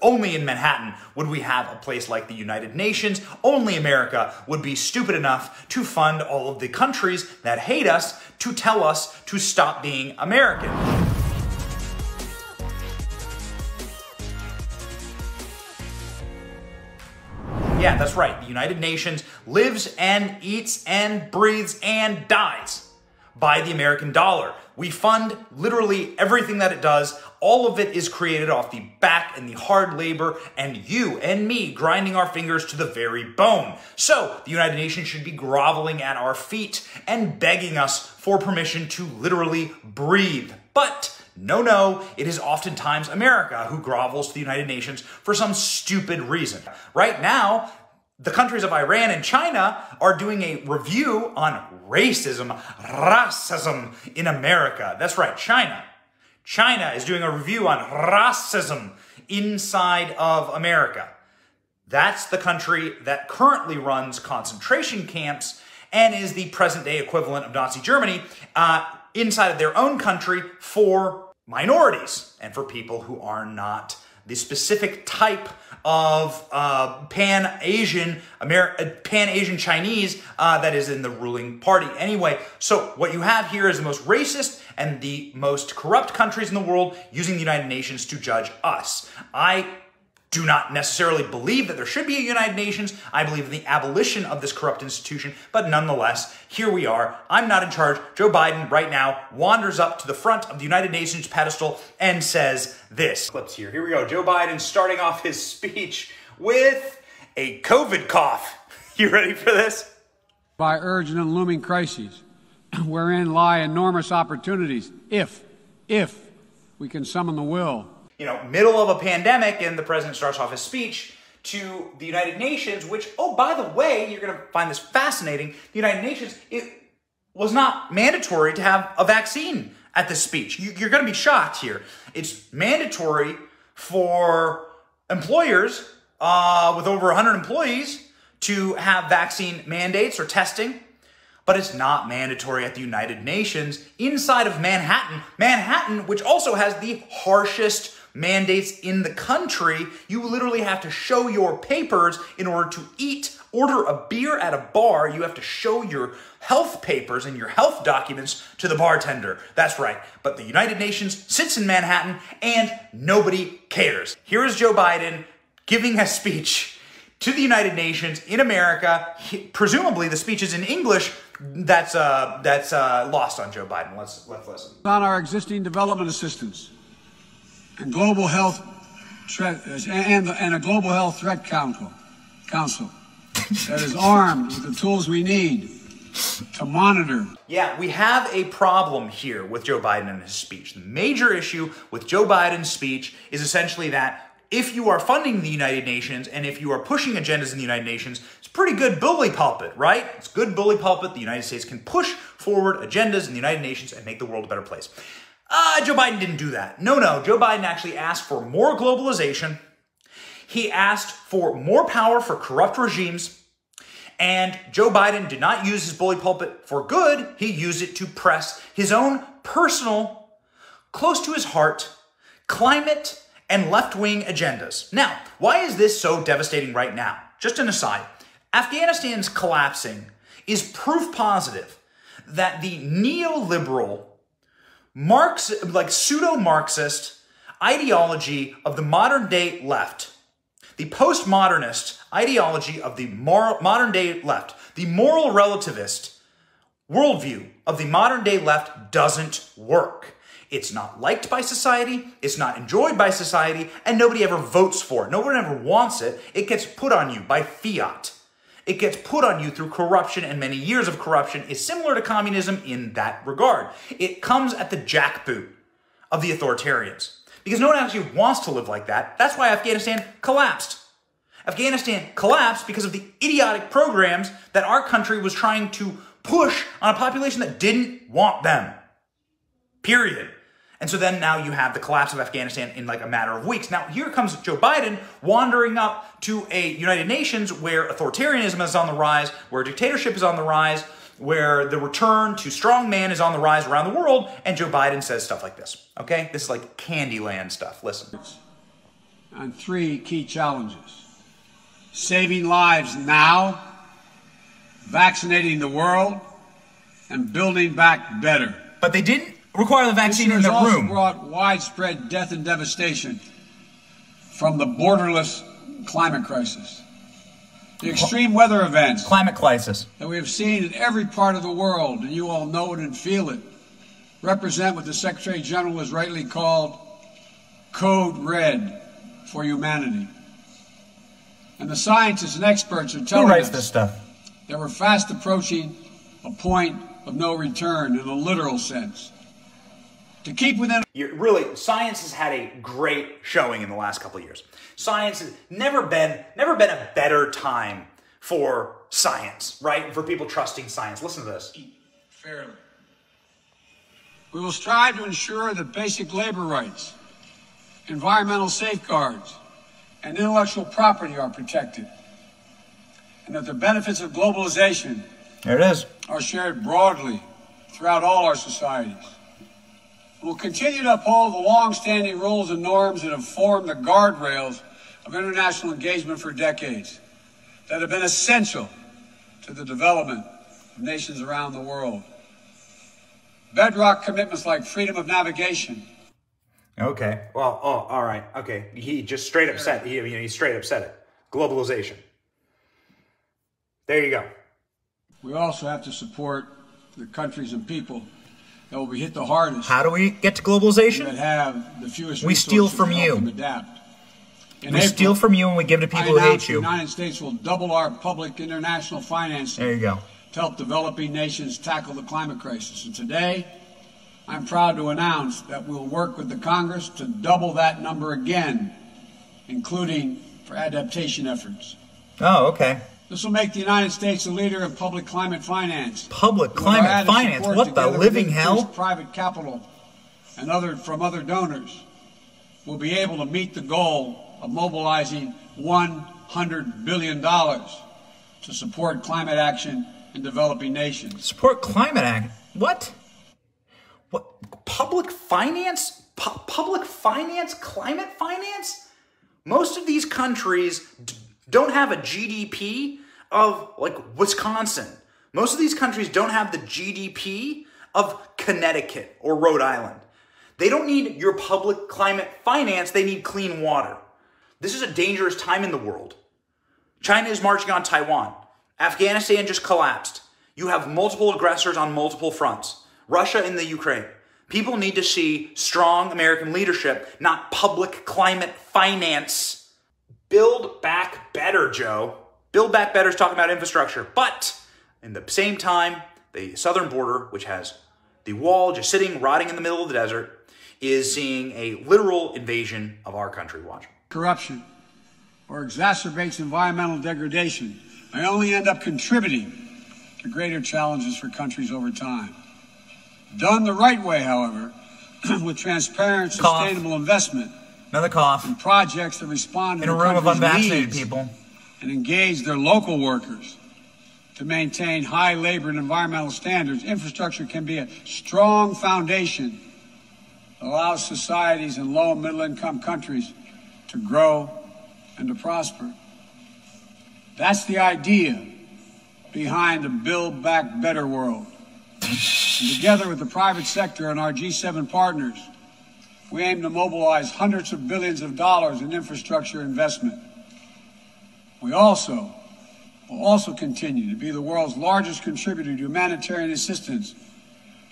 only in Manhattan would we have a place like the United Nations. Only America would be stupid enough to fund all of the countries that hate us to tell us to stop being American. Yeah, that's right. The United Nations lives and eats and breathes and dies by the American dollar. We fund literally everything that it does. All of it is created off the back and the hard labor and you and me grinding our fingers to the very bone. So the United Nations should be groveling at our feet and begging us for permission to literally breathe. But no, it is oftentimes America who grovels to the United Nations for some stupid reason. Right now, the countries of Iran and China are doing a review on racism in America. That's right, China. China is doing a review on racism inside of America. That's the country that currently runs concentration camps and is the present-day equivalent of Nazi Germany inside of their own country for minorities and for people who are not the specific type of Pan-Asian Chinese that is in the ruling party. Anyway, so what you have here is the most racist and the most corrupt countries in the world using the United Nations to judge us. I do not necessarily believe that there should be a United Nations. I believe in the abolition of this corrupt institution, but nonetheless, here we are. I'm not in charge. Joe Biden right now wanders up to the front of the United Nations pedestal and says this. Clips here. Here we go. Joe Biden starting off his speech with a COVID cough. You ready for this? By urgent and looming crises, wherein lie enormous opportunities, if we can summon the will. You know, middle of a pandemic, and the president starts off his speech to the United Nations, which, oh, by the way, you're going to find this fascinating. The United Nations, it was not mandatory to have a vaccine at this speech. You're going to be shocked here. It's mandatory for employers with over 100 employees to have vaccine mandates or testing, but it's not mandatory at the United Nations inside of Manhattan, which also has the harshest mandates in the country. You literally have to show your papers in order to order a beer at a bar. You have to show your health papers and your health documents to the bartender. That's right. But the United Nations sits in Manhattan and nobody cares. Here is Joe Biden giving a speech to the United Nations in America. Presumably the speech is in English. That's lost on Joe Biden. Let's listen. On our existing development assistance and global health and a global health threat council that is armed with the tools we need to monitor. Yeah, we have a problem here with Joe Biden and his speech. The major issue with Joe Biden's speech is essentially that if you are funding the United Nations and if you are pushing agendas in the United Nations, it's pretty good bully pulpit, right? It's good bully pulpit. The United States can push forward agendas in the United Nations and make the world a better place. Joe Biden didn't do that. No, Joe Biden actually asked for more globalization. He asked for more power for corrupt regimes. And Joe Biden did not use his bully pulpit for good. He used it to press his own personal, close to his heart, climate and left-wing agendas. Now, why is this so devastating right now? Just an aside, Afghanistan's collapsing is proof positive that the neoliberal, pseudo-Marxist ideology of the modern-day left, the postmodernist ideology of the modern-day left, the moral relativist worldview of the modern-day left doesn't work. It's not liked by society, it's not enjoyed by society, and nobody ever votes for it. No one ever wants it. It gets put on you by fiat. It gets put on you through corruption, and many years of corruption is similar to communism in that regard. It comes at the jackboot of the authoritarians because no one actually wants to live like that. That's why Afghanistan collapsed. Afghanistan collapsed because of the idiotic programs that our country was trying to push on a population that didn't want them. Period. And so then now you have the collapse of Afghanistan in like a matter of weeks. Now here comes Joe Biden wandering up to a United Nations where authoritarianism is on the rise, where dictatorship is on the rise, where the return to strong man is on the rise around the world, and Joe Biden says stuff like this, okay? This is like Candyland stuff. Listen. on three key challenges: saving lives now, vaccinating the world, and building back better. But they didn't require the vaccine in the room. This has also brought widespread death and devastation from the borderless climate crisis. The extreme weather events Climate crisis that we have seen in every part of the world, and you all know it and feel it, represent what the Secretary General has rightly called Code Red for humanity. And the scientists and experts are telling us this stuff? that we're fast approaching a point of no return in a literal sense. To keep within... Really, science has had a great showing in the last couple of years. Science has never been a better time for science, right? For people trusting science. Listen to this. Fairly. We will strive to ensure that basic labor rights, environmental safeguards, and intellectual property are protected, and that the benefits of globalization There it is. are shared broadly throughout all our societies. We'll continue to uphold the long-standing rules and norms that have formed the guardrails of international engagement for decades, that have been essential to the development of nations around the world. Bedrock commitments like freedom of navigation. Okay. Well, all right. Okay. He just straight up said, he straight up said it. Globalization. There you go. We also have to support the countries and people that will be hit the hardest. How do we get to globalization? That have the fewest We steal resources from to help you. them adapt. In We April, steal from you and we give to people who I announced hate you. The United States will double our public international financing There you go. to help developing nations tackle the climate crisis. And today, I'm proud to announce that we'll work with the Congress to double that number again, including for adaptation efforts. Oh, okay. This will make the United States a leader in public climate finance. Public With our climate added finance? support, What the together with living increased hell? private capital and from other donors, we'll be able to meet the goal of mobilizing $100 billion to support climate action in developing nations. Support climate action? What? What? Public finance? Public finance? Climate finance? Most of these countries don't have a GDP of, like, Wisconsin. Most of these countries don't have the GDP of Connecticut or Rhode Island. They don't need your public climate finance. They need clean water. This is a dangerous time in the world. China is marching on Taiwan. Afghanistan just collapsed. You have multiple aggressors on multiple fronts. Russia and the Ukraine. People need to see strong American leadership, not public climate finance. Build back better, Joe. Build back better is talking about infrastructure. But in the same time, the southern border, which has the wall just sitting, rotting in the middle of the desert, is seeing a literal invasion of our country. Watch. Corruption or exacerbates environmental degradation may only end up contributing to greater challenges for countries over time. Done the right way, however, with transparent, sustainable investment. Another cough. In projects that respond to in a the room of country's unvaccinated needs people. And engage their local workers to maintain high labor and environmental standards, infrastructure can be a strong foundation that allows societies in low and middle income countries to grow and to prosper. That's the idea behind the Build Back Better world. And together with the private sector and our G7 partners, we aim to mobilize hundreds of billions of dollars in infrastructure investment. We will also continue to be the world's largest contributor to humanitarian assistance,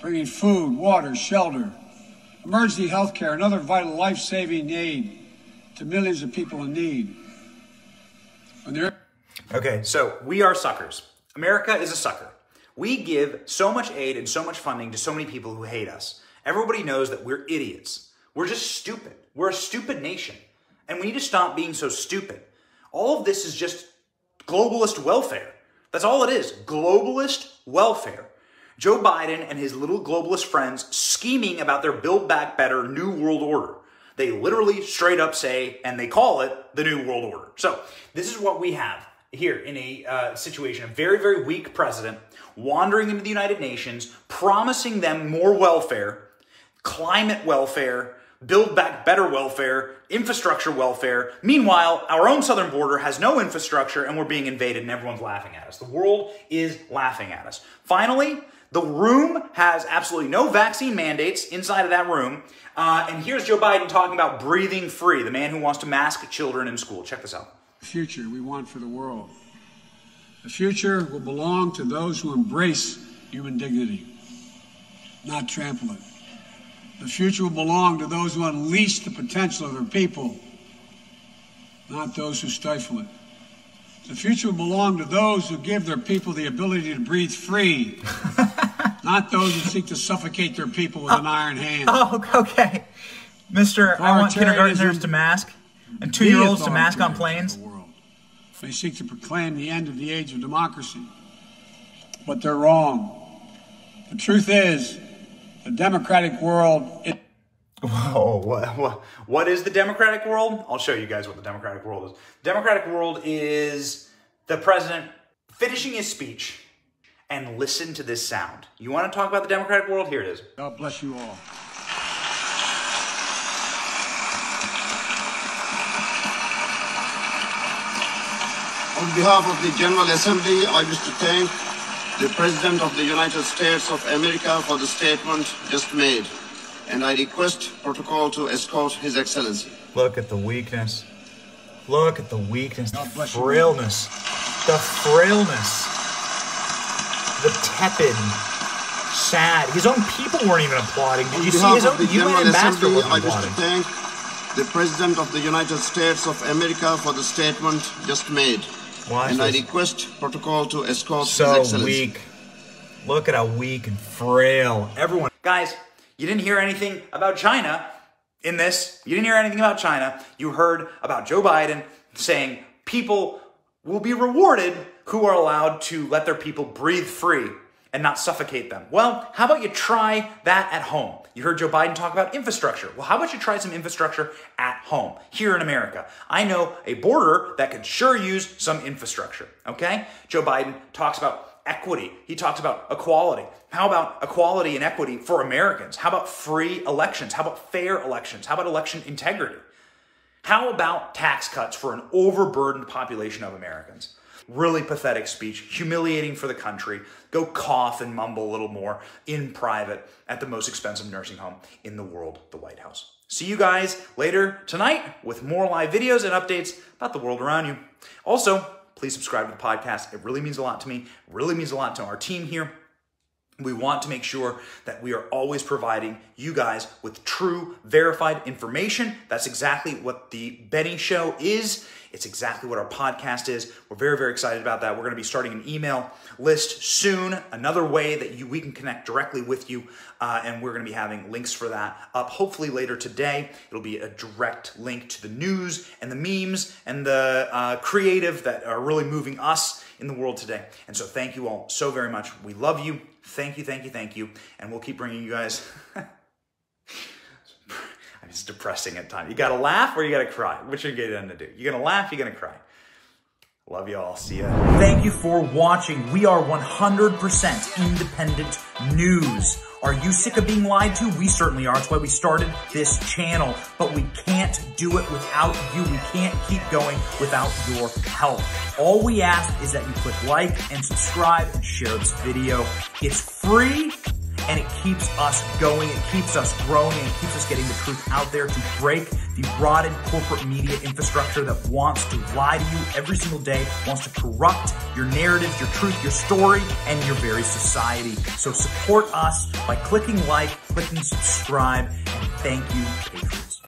bringing food, water, shelter, emergency health care, and other vital life-saving aid to millions of people in need. Okay, so we are suckers. America is a sucker. We give so much aid and so much funding to so many people who hate us. Everybody knows that we're idiots. We're just stupid. We're a stupid nation. And we need to stop being so stupid. All of this is just globalist welfare. That's all it is. Globalist welfare. Joe Biden and his little globalist friends scheming about their Build Back Better New World Order. They literally straight up say, and they call it the New World Order. So this is what we have here in a situation. A very, very weak president wandering into the United Nations, promising them more welfare, climate welfare, Build Back Better welfare, infrastructure welfare. Meanwhile, our own southern border has no infrastructure and we're being invaded and everyone's laughing at us. The world is laughing at us. Finally, the room has absolutely no vaccine mandates inside of that room. And here's Joe Biden talking about breathing free, the man who wants to mask children in school. Check this out. The future we want for the world. The future will belong to those who embrace human dignity, not trample it. The future will belong to those who unleash the potential of their people, not those who stifle it. The future will belong to those who give their people the ability to breathe free, not those who seek to suffocate their people with an iron hand. Oh, okay. Mister, I want kindergartners to mask and 2-year-olds to mask on planes. They seek to proclaim the end of the age of democracy, but they're wrong. The truth is, the democratic world... Whoa, what is the democratic world? I'll show you guys what the democratic world is. The democratic world is the president finishing his speech, and listen to this sound. You want to talk about the democratic world? Here it is. God bless you all. On behalf of the General Assembly, I wish to thank the President of the United States of America for the statement just made, and I request protocol to escort His Excellency. Look at the weakness. Look at the weakness, the frailness, the frailness, the tepid, sad. His own people weren't even applauding. Did you see his own UN ambassador wasn't applauding? I wish to thank the President of the United States of America for the statement just made. And I request protocol to escort His Excellency. So weak. Look at how weak and frail. Everyone. Guys, you didn't hear anything about China in this. You didn't hear anything about China. You heard about Joe Biden saying people will be rewarded who are allowed to let their people breathe free and not suffocate them. Well, how about you try that at home? You heard Joe Biden talk about infrastructure. Well, how about you try some infrastructure at home, here in America? I know a border that could sure use some infrastructure, okay? Joe Biden talks about equity. He talks about equality. How about equality and equity for Americans? How about free elections? How about fair elections? How about election integrity? How about tax cuts for an overburdened population of Americans? Really pathetic speech, humiliating for the country. Go cough and mumble a little more in private at the most expensive nursing home in the world, the White House. See you guys later tonight with more live videos and updates about the world around you. Also, please subscribe to the podcast. It really means a lot to me. It really means a lot to our team here. We want to make sure that we are always providing you guys with true, verified information. That's exactly what the Benny Show is. It's exactly what our podcast is. We're very, very excited about that. We're going to be starting an email list soon, another way that we can connect directly with you, and we're going to be having links for that up hopefully later today. It'll be a direct link to the news and the memes and the creative that are really moving us in the world today. And so thank you all so very much. We love you. Thank you, thank you, thank you. And we'll keep bringing you guys... It's depressing at times. You gotta laugh or you gotta cry. Which are you gonna do? You're gonna laugh, you're gonna cry. Love you all. See ya. Thank you for watching. We are 100% independent news. Are you sick of being lied to? We certainly are. That's why we started this channel. But we can't do it without you. We can't keep going without your help. All we ask is that you click like and subscribe and share this video. It's free. And it keeps us going, it keeps us growing, and it keeps us getting the truth out there to break the rotted corporate media infrastructure that wants to lie to you every single day, wants to corrupt your narratives, your truth, your story, and your very society. So support us by clicking like, clicking subscribe, and thank you, Patriots.